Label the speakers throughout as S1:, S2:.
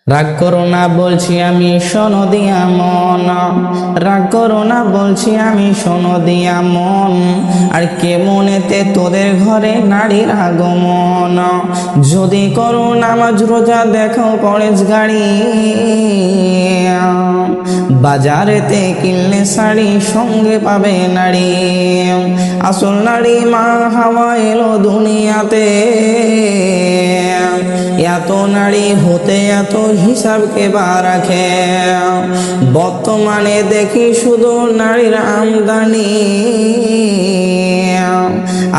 S1: রাগ করো না বলছি আমি শোনো দিয়া মন, রাগ করো না বলছি আমি শোনো দিয়া মন। আর কে মনেতে তোদের ঘরে নারীর আগমন। যদি করো নামাজ রোজা দেখো পরেজ গাড়ি, বাজারেতে কিনলে শাড়ি সঙ্গে পাবে নারী। আসল নারী মা হাওয়া এলো দুনিয়াতে, এত নারী হতে এত হিসাব কে বা রাখে। বর্তমানে দেখি শুধু নারীর আমদানি,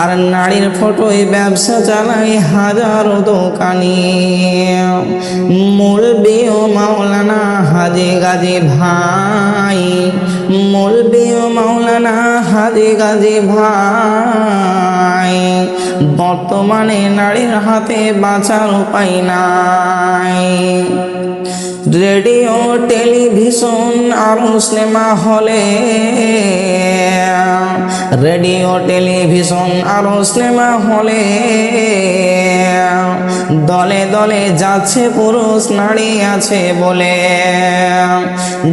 S1: আর নারীর ফটোয় ব্যবসা চালায় হাজারো দোকানি। মৌলবি ও মাওলানা হাজি গাজী ভাই, মৌলবি ও মাওলানা হাজি গাজী ভাই, বর্তমানে নারীর হাতে বাঁচার উপায় নাই। রেডিও টেলিভিশন আর সিনেমা হলে, রেডিও টেলিভিশন আর সিনেমা হলে দলে দলে যাচ্ছে পুরুষ নারী আছে বলে।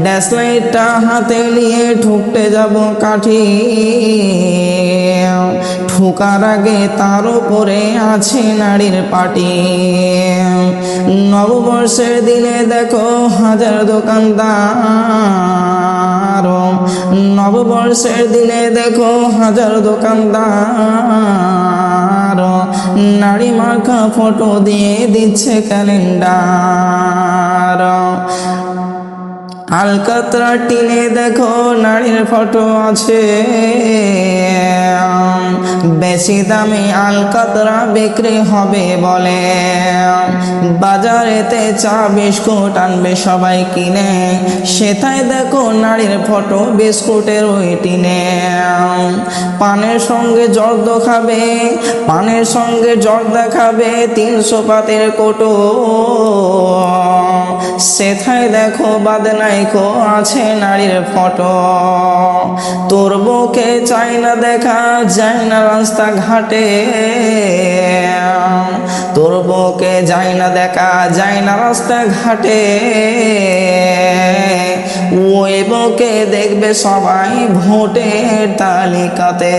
S1: ড্যাশলাইটটা হাতে নিয়ে ঠুকতে যাব কাঠি, ঠোকার আগে তার উপরে আছে নারীর পাটি। নববর্ষের দিনে দেখো হাজার দোকানদার, নববর্ষের দিনে দেখো হাজার দোকানদার, নারী মার্কা ফটো দিয়ে দিচ্ছে ক্যালেন্ডার। আলকাতরা টিনে দেখো নারীর ফটো আছে, বেশি দামে আলকাতরা বিক্রি হবে বলে। বাজারেতে চা বিস্কুট আনবে সবাই কিনে, সেটাই দেখো নারীর ফটো বিস্কুটের ওই টিনে। পানের সঙ্গে জর্দ খাবে, পানের সঙ্গে জর্দা খাবে 300 পাতের কোটো, সেথায় দেখো বাদনাইকো আছে নারীর ফটো। তোর বউকে চাই না দেখা যায় না রাস্তা ঘাটে, তোর বউকে যায় না দেখা যায় না রাস্তা ঘাটে, ওই বউকে দেখবে সবাই ভোটের তালিকাতে।